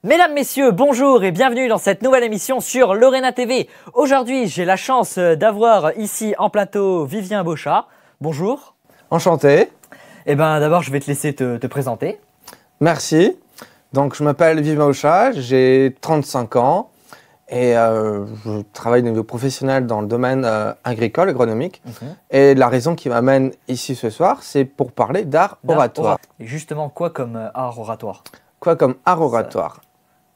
Mesdames, messieurs, bonjour et bienvenue dans cette nouvelle émission sur Lorena TV. Aujourd'hui, j'ai la chance d'avoir ici en plateau Vivien Bochat. Bonjour. Enchanté. Eh bien, d'abord, je vais te laisser te présenter. Merci. Donc, je m'appelle Vivien Bochat, j'ai 35 ans et je travaille au niveau professionnel dans le domaine agricole, agronomique. Et la raison qui m'amène ici ce soir, c'est pour parler d'art oratoire. Et justement, quoi comme art oratoire? Quoi comme art oratoire?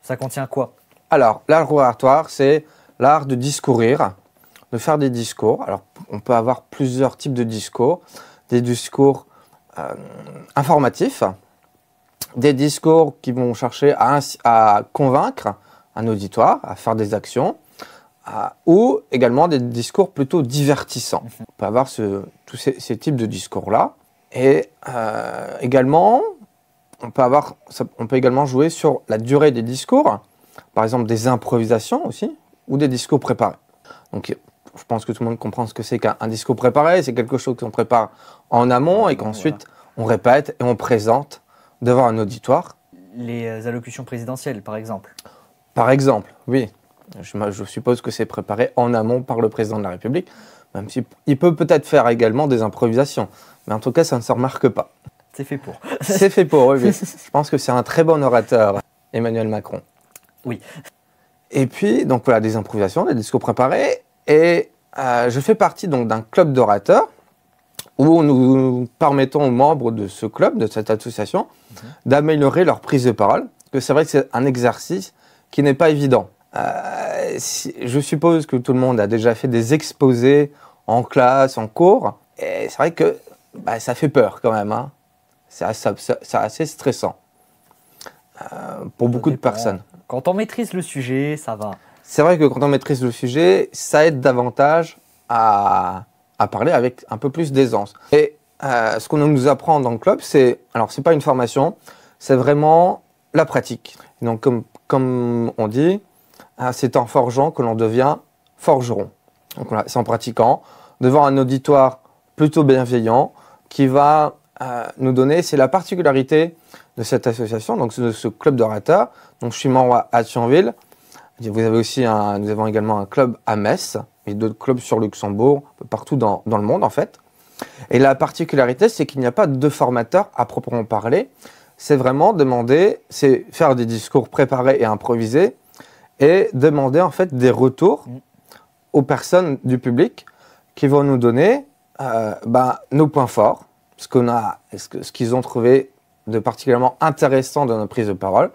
Ça contient quoi? Alors, l'art oratoire, c'est l'art de discourir, de faire des discours. Alors, on peut avoir plusieurs types de discours. Des discours informatifs, des discours qui vont chercher à convaincre un auditoire, à faire des actions, ou également des discours plutôt divertissants. On peut avoir tous ces types de discours-là. Et également, on peut également jouer sur la durée des discours, par exemple des improvisations aussi, ou des discours préparés. Donc, je pense que tout le monde comprend ce que c'est qu'un discours préparé. C'est quelque chose qu'on prépare en amont et qu'ensuite on répète et on présente devant un auditoire. Les allocutions présidentielles, par exemple. Par exemple, oui. Je suppose que c'est préparé en amont par le président de la République, même s'il peut peut-être faire également des improvisations. Mais en tout cas, ça ne se remarque pas. C'est fait pour. C'est fait pour, oui. Je pense que c'est un très bon orateur, Emmanuel Macron. Oui. Et puis, donc voilà, des improvisations, des discours préparés. Et je fais partie donc d'un club d'orateurs où nous permettons aux membres de ce club, de cette association, d'améliorer leur prise de parole. Parce que c'est vrai que c'est un exercice qui n'est pas évident. Je suppose que tout le monde a déjà fait des exposés en classe, en cours. Et c'est vrai que ça fait peur quand même, hein. C'est assez stressant pour beaucoup de personnes. Quand on maîtrise le sujet, ça va. C'est vrai que quand on maîtrise le sujet, ça aide davantage à parler avec un peu plus d'aisance. Et ce qu'on nous apprend dans le club, c'est pas une formation, c'est vraiment la pratique. Donc comme on dit, c'est en forgeant que l'on devient forgeron. Donc voilà, c'est en pratiquant devant un auditoire plutôt bienveillant qui va nous donner, c'est la particularité de cette association, donc de ce club d'orateurs. Donc je suis membre à Thionville. Vous avez aussi nous avons également un club à Metz et d'autres clubs sur Luxembourg, un peu partout dans le monde en fait. Et la particularité, c'est qu'il n'y a pas de formateur à proprement parler. C'est vraiment c'est faire des discours préparés et improvisés et demander en fait des retours aux personnes du public qui vont nous donner nos points forts, ce qu'ils ont trouvé de particulièrement intéressant dans notre prise de parole.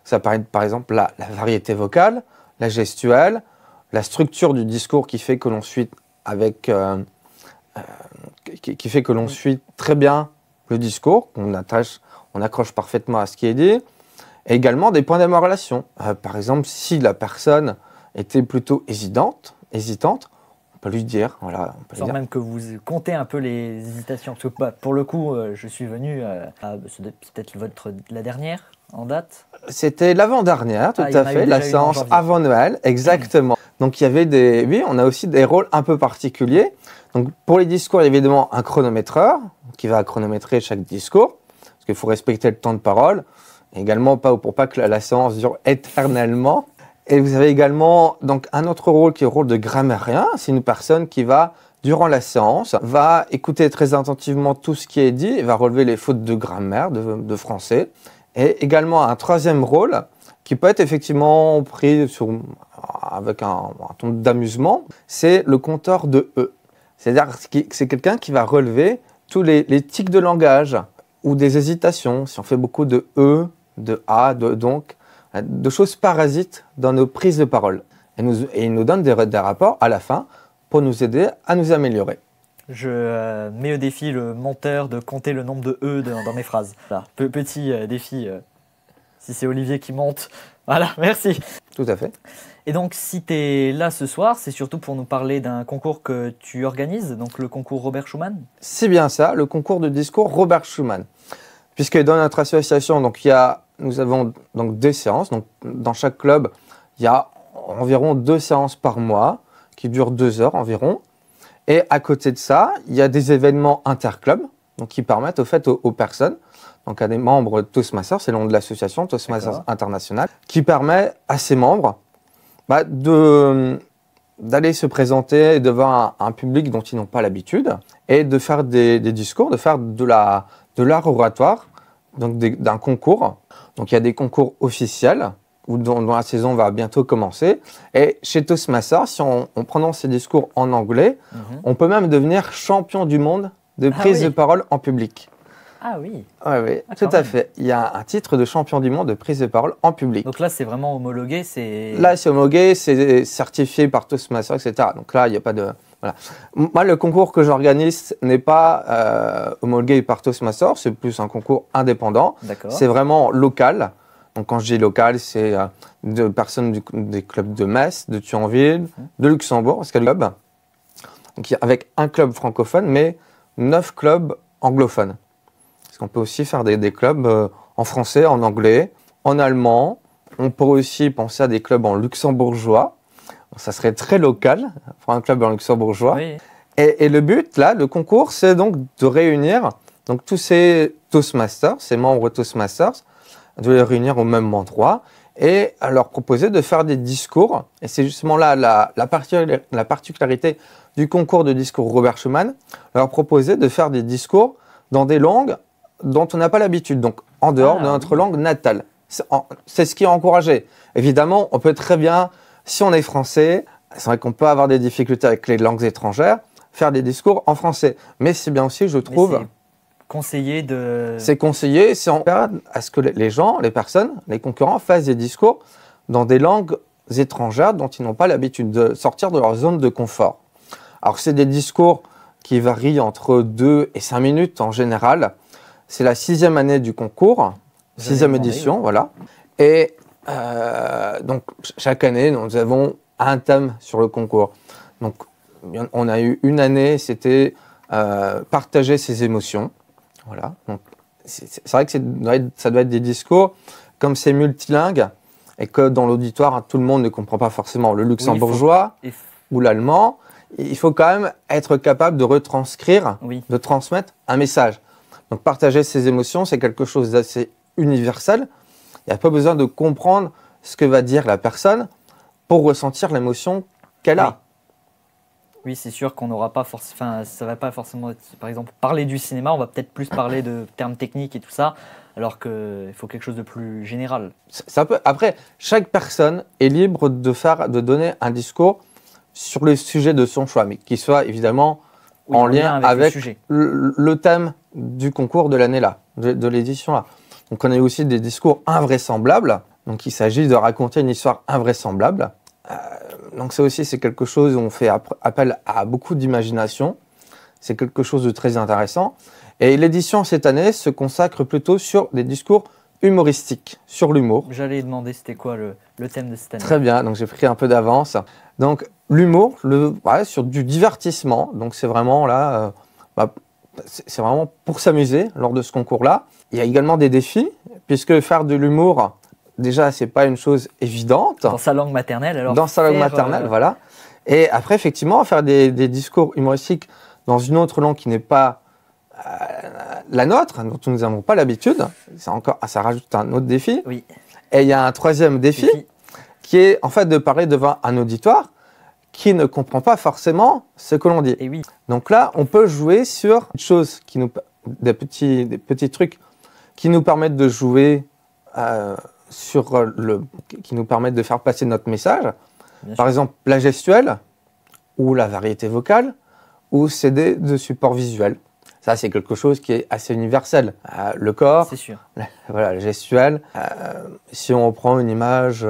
Ça paraît par exemple la variété vocale, la gestuelle, la structure du discours qui fait que l'on suit qui fait que l'on suit très bien le discours, qu'on accroche parfaitement à ce qui est dit, et également des points d'amélioration. Par exemple, si la personne était plutôt hésitante, on peut lui dire, voilà. Sans même que vous comptez un peu les hésitations. Parce que pour le coup, je suis venu, c'est peut-être la dernière en date. C'était l'avant-dernière, tout à fait, la séance avant Noël, exactement. Donc il y avait on a aussi des rôles un peu particuliers. Donc pour les discours, il y a évidemment un chronométreur qui va chronométrer chaque discours, parce qu'il faut respecter le temps de parole, et également pour pas que la séance dure éternellement. Et vous avez également donc un autre rôle qui est le rôle de grammairien. C'est une personne qui va, durant la séance, va écouter très attentivement tout ce qui est dit et va relever les fautes de grammaire, de français. Et également un troisième rôle qui peut être effectivement pris avec un ton d'amusement, c'est le compteur de E. C'est-à-dire que c'est quelqu'un qui va relever tous les tics de langage ou des hésitations. Si on fait beaucoup de E, de A, de donc, de choses parasites dans nos prises de parole. Et il nous donne des rapports à la fin pour nous aider à nous améliorer. Je mets au défi le monteur de compter le nombre de E dans mes phrases. Voilà. Petit défi, si c'est Olivier qui monte. Voilà, merci. Tout à fait. Et donc, si tu es là ce soir, c'est surtout pour nous parler d'un concours que tu organises, donc le concours Robert Schuman. C'est bien ça, le concours de discours Robert Schuman. Puisque dans notre association, nous avons donc 2 séances. Donc, dans chaque club, il y a environ 2 séances par mois qui durent 2 heures environ. Et à côté de ça, il y a des événements interclubs. donc qui permettent au fait aux personnes, donc à des membres de Toastmasters, c'est le nom de l'association Toastmasters International, qui permet à ses membres d'aller se présenter devant un public dont ils n'ont pas l'habitude et de faire des discours, de faire de l'art oratoire, donc d'un concours. Donc il y a des concours officiels dont la saison va bientôt commencer. Et chez Toastmasters, si on prononce ces discours en anglais, on peut même devenir champion du monde de prise de parole en public. Ah oui. Oui, tout à fait. Il y a un titre de champion du monde de prise de parole en public. Donc là, c'est vraiment homologué, Là, c'est homologué, c'est certifié par Toastmasters, etc. Donc là, il n'y a pas de... Voilà. Moi, le concours que j'organise n'est pas homologué par Toastmasters, c'est plus un concours indépendant. C'est vraiment local. Donc quand je dis local, c'est de personnes des clubs de Metz, de Thionville, de Luxembourg, parce qu'il y a des clubs. Donc avec un club francophone, mais 9 clubs anglophones. On peut aussi faire des clubs en français, en anglais, en allemand. On pourrait aussi penser à des clubs en luxembourgeois. Ça serait très local pour un club en luxembourgeois. Oui. Et le but, là, le concours, c'est donc de réunir donc, tous ces Toastmasters, ces membres Toastmasters, de les réunir au même endroit et à leur proposer de faire des discours. Et c'est justement là la particularité du concours de discours Robert Schuman, leur proposer de faire des discours dans des langues dont on n'a pas l'habitude, donc en dehors de notre langue natale. C'est ce qui est encouragé. Évidemment, on peut très bien, si on est français, c'est vrai qu'on peut avoir des difficultés avec les langues étrangères, faire des discours en français. Mais c'est bien aussi, je trouve... C'est conseillé, c'est en période à ce que les gens, les personnes, les concurrents fassent des discours dans des langues étrangères dont ils n'ont pas l'habitude de sortir de leur zone de confort. Alors, c'est des discours qui varient entre 2 et 5 minutes en général. C'est la 6e année du concours, 6e édition, voilà. Et donc, chaque année, nous avons un thème sur le concours. Donc, on a eu une année, c'était partager ses émotions. Voilà. Donc, c'est vrai que ça doit être des discours, comme c'est multilingue, et que dans l'auditoire, tout le monde ne comprend pas forcément le luxembourgeois ou l'allemand. Il faut quand même être capable de retranscrire, de transmettre un message. Donc partager ses émotions, c'est quelque chose d'assez universel. Il n'y a pas besoin de comprendre ce que va dire la personne pour ressentir l'émotion qu'elle a. Oui, c'est sûr qu'on n'aura pas forcément... ça va pas forcément être, par exemple, parler du cinéma, on va peut-être plus parler de termes techniques et tout ça, alors qu'il faut quelque chose de plus général. Après, chaque personne est libre de donner un discours sur le sujet de son choix, mais qui soit évidemment en lien avec le thème du concours de l'année-là, de l'édition-là. Donc on a aussi des discours invraisemblables, donc il s'agit de raconter une histoire invraisemblable. Donc ça aussi, c'est quelque chose où on fait appel à beaucoup d'imagination. C'est quelque chose de très intéressant. Et l'édition cette année se consacre plutôt sur des discours humoristiques, sur l'humour. J'allais demander c'était quoi le thème de cette année. Très bien, donc j'ai pris un peu d'avance. Donc l'humour, sur du divertissement. Donc c'est vraiment là, c'est vraiment pour s'amuser lors de ce concours-là. Il y a également des défis, puisque faire de l'humour, déjà, c'est pas une chose évidente. Dans sa langue maternelle, alors. Dans sa langue maternelle, voilà. Et après, effectivement, faire des discours humoristiques dans une autre langue qui n'est pas la nôtre, dont nous n'avons pas l'habitude, ça rajoute un autre défi. Oui. Et il y a un troisième défi, qui est en fait de parler devant un auditoire qui ne comprend pas forcément ce que l'on dit. Et oui. Donc là, on peut jouer sur des choses des petits trucs qui nous permettent de jouer qui nous permettent de faire passer notre message. Par exemple, la gestuelle ou la variété vocale ou CD de support visuel. Ça, c'est quelque chose qui est assez universel. Le corps, c'est sûr. Voilà, la gestuelle. Si on prend une image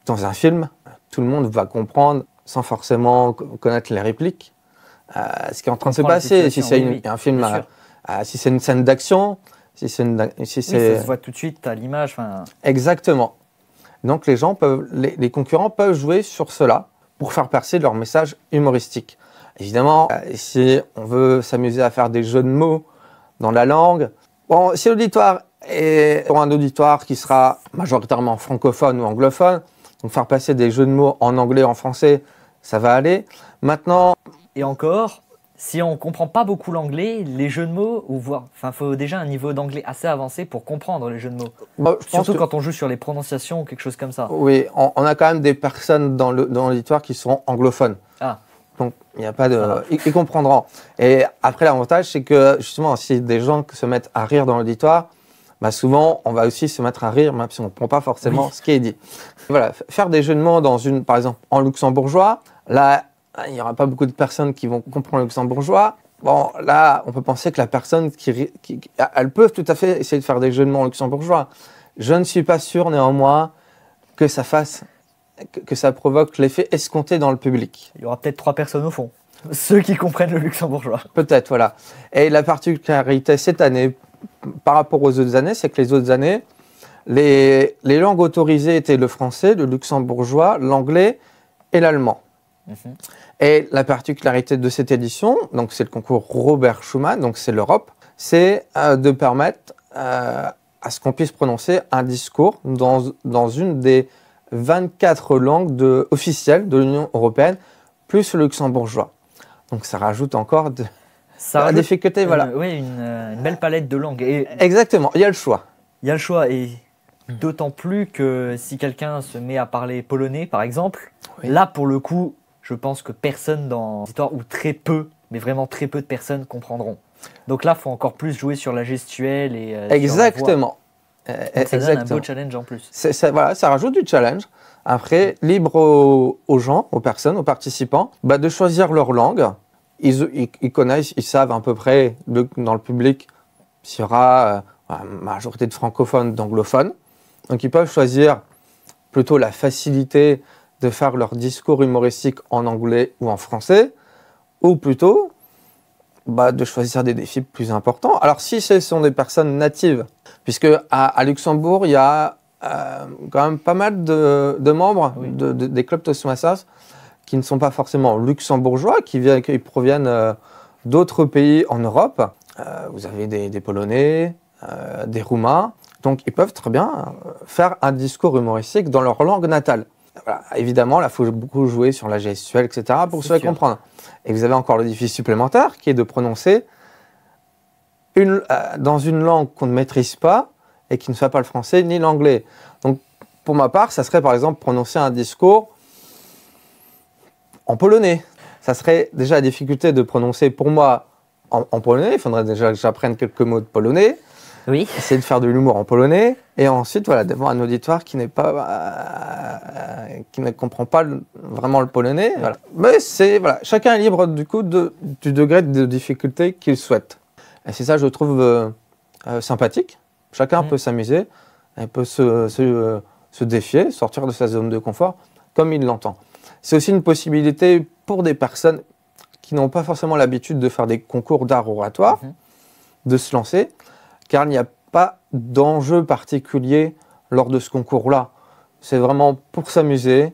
dans un film, tout le monde va comprendre sans forcément connaître les répliques ce qui est en train de se passer. Si c'est un film, si c'est une scène d'action, ça se voit tout de suite à l'image. Exactement. Donc les concurrents peuvent jouer sur cela pour faire passer leur message humoristique. Évidemment, si on veut s'amuser à faire des jeux de mots dans la langue, si l'auditoire est pour un auditoire qui sera majoritairement francophone ou anglophone, donc faire passer des jeux de mots en anglais, en français, ça va aller. Maintenant... Et encore, si on comprend pas beaucoup l'anglais, les jeux de mots, faut déjà un niveau d'anglais assez avancé pour comprendre les jeux de mots. Bon, Surtout quand on joue sur les prononciations ou quelque chose comme ça. Oui, on a quand même des personnes dans l'auditoire qui sont anglophones. Ah. Donc, il n'y a pas de... Ils comprendront. Et après, l'avantage, c'est que, justement, si des gens se mettent à rire dans l'auditoire, bah souvent, on va aussi se mettre à rire, même si on ne comprend pas forcément ce qui est dit. Voilà, faire des jeux de mots par exemple, en luxembourgeois, là, il n'y aura pas beaucoup de personnes qui vont comprendre le luxembourgeois. Bon, là, on peut penser que la personne elles peuvent tout à fait essayer de faire des jeux de mots en luxembourgeois. Je ne suis pas sûr, néanmoins, que ça provoque l'effet escompté dans le public. Il y aura peut-être 3 personnes au fond, ceux qui comprennent le luxembourgeois. Peut-être, voilà. Et la particularité cette année, par rapport aux autres années, c'est que les autres années, les langues autorisées étaient le français, le luxembourgeois, l'anglais et l'allemand. Et la particularité de cette édition, donc c'est le concours Robert Schuman, donc c'est l'Europe, c'est de permettre à ce qu'on puisse prononcer un discours dans une des 24 langues officielles de l'Union européenne, plus le luxembourgeois. Donc ça rajoute encore la difficulté. Voilà. Oui, une belle palette de langues. Exactement, il y a le choix. Il y a le choix, et d'autant plus que si quelqu'un se met à parler polonais, par exemple, là, pour le coup, je pense que personne dans l'histoire, ou très peu, mais vraiment très peu de personnes comprendront. Donc là, il faut encore plus jouer sur la gestuelle et exactement. Sur la voix. Ça donne un beau challenge en plus. Voilà, ça rajoute du challenge. Après, libre aux gens, aux personnes, aux participants, de choisir leur langue. Ils connaissent, ils savent à peu près dans le public s'il y aura une majorité de francophones, d'anglophones. Donc ils peuvent choisir plutôt la facilité de faire leur discours humoristique en anglais ou en français, ou plutôt de choisir des défis plus importants. Alors si ce sont des personnes natives, puisque à Luxembourg, il y a quand même pas mal de membres des clubs Toastmasters qui ne sont pas forcément luxembourgeois, qui proviennent d'autres pays en Europe. Vous avez des Polonais, des Roumains, donc ils peuvent très bien faire un discours humoristique dans leur langue natale. Voilà. Évidemment, là, il faut beaucoup jouer sur la gestuelle, etc., pour se comprendre. Et vous avez encore le défi supplémentaire, qui est de prononcer dans une langue qu'on ne maîtrise pas, et qui ne soit pas le français ni l'anglais. Donc, pour ma part, ça serait par exemple prononcer un discours en polonais. Ça serait déjà la difficulté de prononcer pour moi en polonais. Il faudrait déjà que j'apprenne quelques mots de polonais. Oui. Essayer de faire de l'humour en polonais. Et ensuite, voilà, devant un auditoire qui ne comprend pas vraiment le polonais. Voilà. Mais chacun est libre du coup du degré de difficulté qu'il souhaite. Et c'est ça, je trouve sympathique. Chacun peut s'amuser, et peut se défier, sortir de sa zone de confort comme il l'entend. C'est aussi une possibilité pour des personnes qui n'ont pas forcément l'habitude de faire des concours d'art oratoire, de se lancer, car il n'y a pas d'enjeu particulier lors de ce concours-là. C'est vraiment pour s'amuser.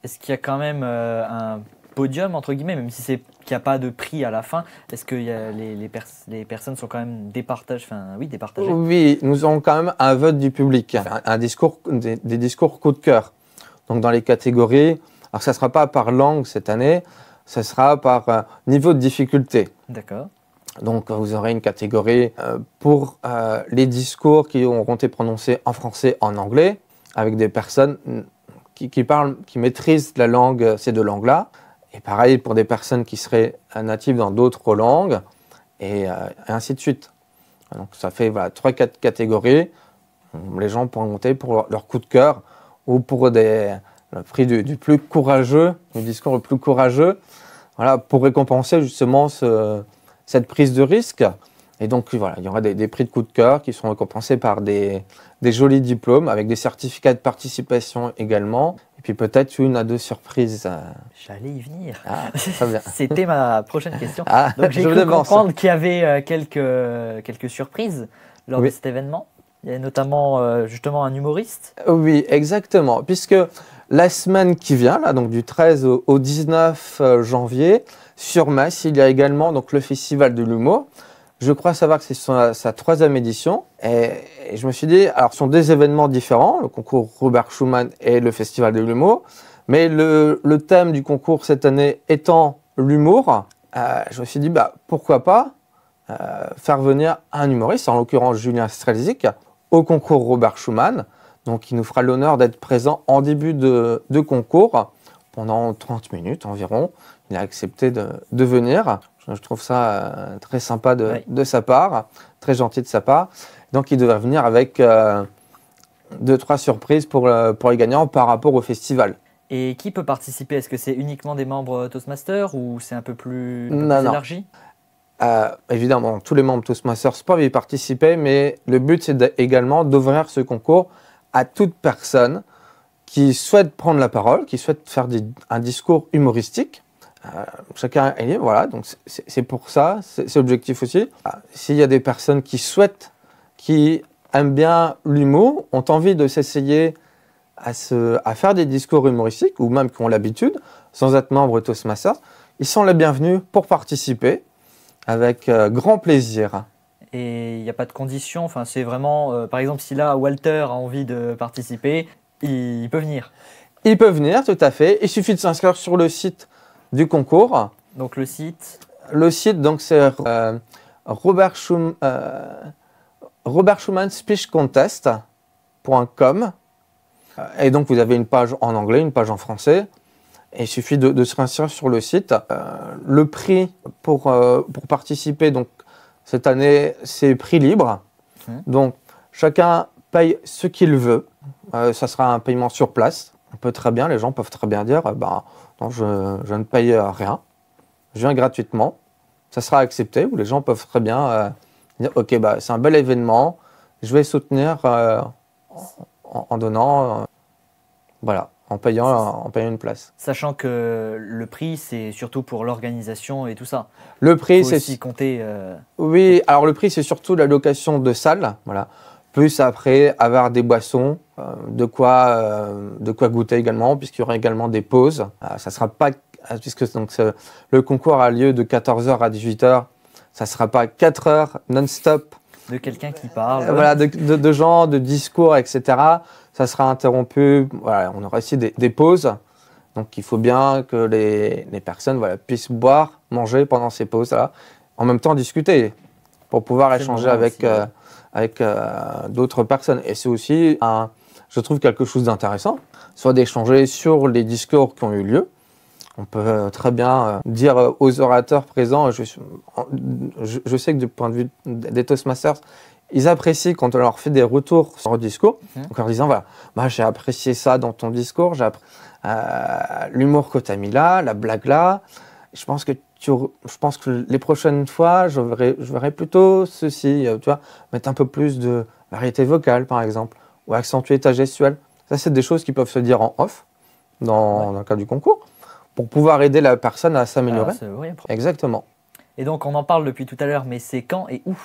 Est-ce qu'il y a quand même un podium, entre guillemets, même si qu'il n'y a pas de prix à la fin, est-ce que les personnes sont quand même départagées? Oui, nous avons quand même un vote du public, des discours coup de cœur. Donc dans les catégories, alors ça ne sera pas par langue cette année, ça sera par niveau de difficulté. D'accord. Donc vous aurez une catégorie pour les discours qui auront été prononcés en français, en anglais, avec des personnes qui maîtrisent ces deux langues-là. Et pareil pour des personnes qui seraient natives dans d'autres langues, et ainsi de suite. Donc ça fait 3-4 catégories. Les gens pourront monter pour leur coup de cœur, ou pour le prix du plus courageux, du discours le plus courageux, voilà, pour récompenser justement cette prise de risque. Et donc voilà, il y aura des prix de coup de cœur qui seront récompensés par des jolis diplômes, avec des certificats de participation également, et puis peut-être 1 à 2 surprises. J'allais y venir. Très bien. C'était ma prochaine question. Donc j'ai je cru comprendre qu'il y avait quelques surprises lors de cet événement. Il y a notamment justement un humoriste. Oui, exactement. Puisque la semaine qui vient, là, donc du 13 au 19 janvier, sur Metz, il y a également donc, le Festival de l'humour. Je crois savoir que c'est sa 3e édition. Et je me suis dit, alors ce sont des événements différents, le concours Robert Schuman et le Festival de l'humour. Mais le thème du concours cette année étant l'humour, je me suis dit, bah, pourquoi pas faire venir un humoriste, en l'occurrence Julien Strelzik, au concours Robert Schumann. Donc, il nous fera l'honneur d'être présent en début de concours pendant 30 minutes environ. Il a accepté de venir. Je trouve ça très sympa de sa part, très gentil de sa part. Donc, il devrait venir avec 2-3 surprises pour les gagnants par rapport au festival. Et qui peut participer? Est-ce que c'est uniquement des membres Toastmasters ou c'est un peu plus Non. élargi? Évidemment, tous les membres Toastmasters peuvent y participer, mais le but, c'est également d'ouvrir ce concours à toute personne qui souhaite prendre la parole, qui souhaite faire un discours humoristique. Chacun est libre, voilà, donc c'est pour ça, c'est l'objectif aussi. S'il y a des personnes qui souhaitent, qui aiment bien l'humour, ont envie de s'essayer à faire des discours humoristiques, ou même qui ont l'habitude, sans être membre Toastmasters, ils sont les bienvenus pour participer, avec grand plaisir. Et il n'y a pas de conditions, enfin, c'est vraiment, par exemple, si là, Walter a envie de participer, il peut venir. Il peut venir, tout à fait. Il suffit de s'inscrire sur le site du concours. Donc le site? Le site, donc, c'est Robert Schumann Speech Contest.com. Et donc, vous avez une page en anglais, une page en français. Et il suffit de se réinscrire sur le site. Le prix pour participer, donc, cette année, c'est prix libre. Donc, chacun paye ce qu'il veut. Ça sera un paiement sur place. Les gens peuvent très bien dire, non, je ne paye rien. Je viens gratuitement. Ça sera accepté. Ou les gens peuvent très bien dire, ok, c'est un bel événement. Je vais soutenir en donnant, en payant une place. Sachant que le prix, c'est surtout pour l'organisation et tout ça. Le prix, c'est aussi compter. Oui, alors le prix, c'est surtout la location de salle, voilà. Plus après avoir des boissons, de quoi goûter également, puisqu'il y aura également des pauses. Ça sera pas, puisque donc, le concours a lieu de 14h à 18h, ça ne sera pas 4 heures non-stop. De quelqu'un qui parle. Voilà, de gens, de discours, etc. Ça sera interrompu. Voilà, on aura aussi des pauses. Donc il faut bien que les personnes puissent boire, manger pendant ces pauses-là, en même temps discuter, pour pouvoir échanger avec d'autres personnes. Et c'est aussi, je trouve, quelque chose d'intéressant, soit d'échanger sur les discours qui ont eu lieu. On peut très bien dire aux orateurs présents, je sais que du point de vue des Toastmasters, ils apprécient quand on leur fait des retours sur le discours, donc en leur disant, voilà, j'ai apprécié ça dans ton discours, j'ai apprécié l'humour que tu as mis là, la blague là. Je pense que les prochaines fois, je verrai plutôt ceci, tu vois, mettre un peu plus de variété vocale, par exemple, ou accentuer ta gestuelle. Ça, c'est des choses qui peuvent se dire en off, dans le cadre du concours, pour pouvoir aider la personne à s'améliorer. Exactement. Et donc, on en parle depuis tout à l'heure, mais c'est quand et où?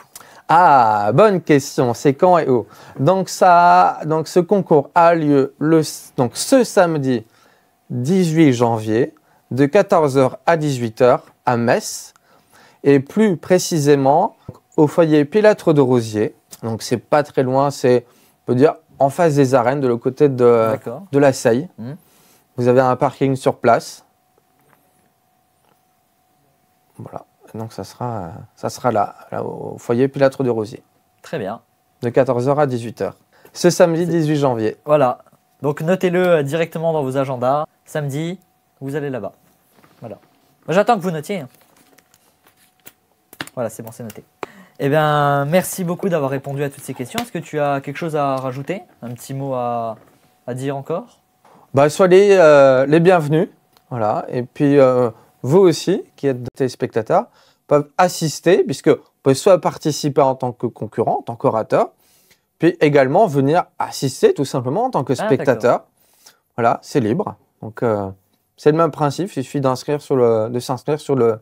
Ah, bonne question. C'est quand et où? Donc, ce concours a lieu ce samedi 18 janvier, de 14h à 18h à Metz, et plus précisément au foyer Pilâtre de Rosiers. Donc, c'est pas très loin, on peut dire, en face des arènes, de l'autre côté de la Seille. Vous avez un parking sur place. Voilà. Donc, ça sera là, au foyer Pilâtre de Rosiers. Très bien. De 14h à 18h. Ce samedi 18 janvier. Voilà. Donc, notez-le directement dans vos agendas. Samedi, vous allez là-bas. Voilà. J'attends que vous notiez. Voilà, c'est bon, c'est noté. Eh bien, merci beaucoup d'avoir répondu à toutes ces questions. Est-ce que tu as quelque chose à rajouter? Un petit mot à dire encore? Soyez les bienvenus. Voilà. Et puis, vous aussi, qui êtes des téléspectateurs, peuvent assister, puisque vous pouvez soit participer en tant que concurrent, en tant qu'orateur, puis également venir assister tout simplement en tant que spectateur. Voilà, c'est libre. Donc, c'est le même principe, il suffit de s'inscrire sur le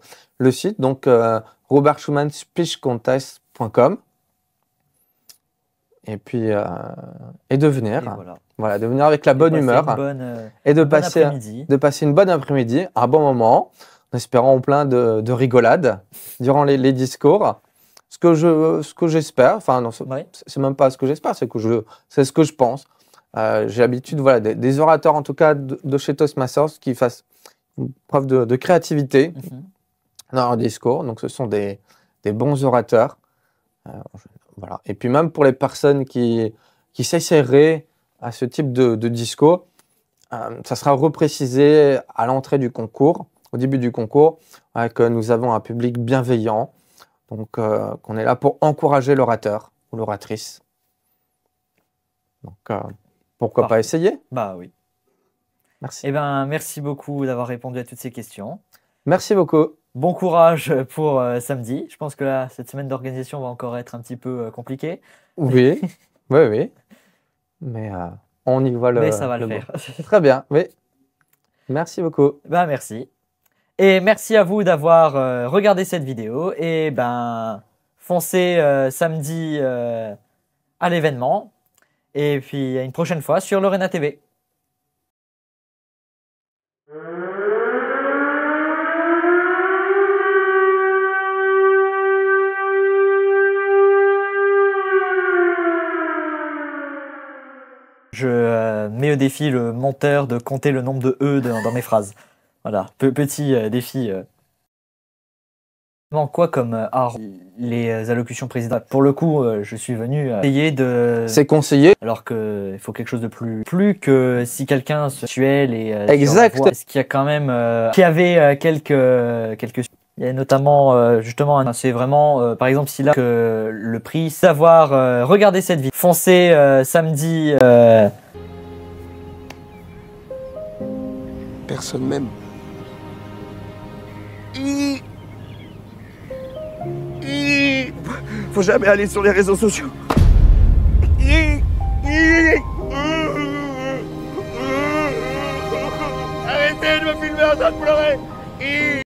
site, donc robertschumannSpeechContest.com. Et puis, et de venir. Voilà, de venir avec la bonne humeur et de passer une bonne après-midi, un bon moment, en espérant plein de rigolades durant les discours. Ce que j'espère, enfin, non, c'est même pas ce que j'espère, c'est ce que je pense. J'ai l'habitude, des orateurs en tout cas de chez Toastmasters qui fassent preuve de créativité, dans leur discours. Donc, ce sont des bons orateurs. Voilà. Et puis, même pour les personnes qui s'essaieraient à ce type de discours, ça sera reprécisé à l'entrée du concours, au début du concours, que nous avons un public bienveillant. Donc, qu'on est là pour encourager l'orateur ou l'oratrice. Donc, pourquoi pas essayer? Bah oui. Merci. Eh ben, merci beaucoup d'avoir répondu à toutes ces questions. Merci beaucoup. Bon courage pour samedi. Je pense que là, cette semaine d'organisation va encore être un petit peu compliquée. Oui, oui, oui. Mais on y voit le. Mais ça va le faire. Très bien, oui. Merci beaucoup. Ben, merci. Et merci à vous d'avoir regardé cette vidéo. Et ben, foncez samedi à l'événement. Et puis, à une prochaine fois sur Lorena TV. Je mets au défi le monteur de compter le nombre de E dans mes phrases. Voilà, petit défi. Quoi comme art, les allocutions présidentielles. Pour le coup, je suis venu essayer de... C'est conseillé. Alors qu'il faut quelque chose de plus que si quelqu'un se tuel et... Exact. Est-ce qu'il y a quand même... qui avait quelques... Il y a notamment, justement, c'est vraiment, par exemple, si là, que le prix, savoir regarder cette vidéo, foncez samedi... Personne m'aime. Faut jamais aller sur les réseaux sociaux.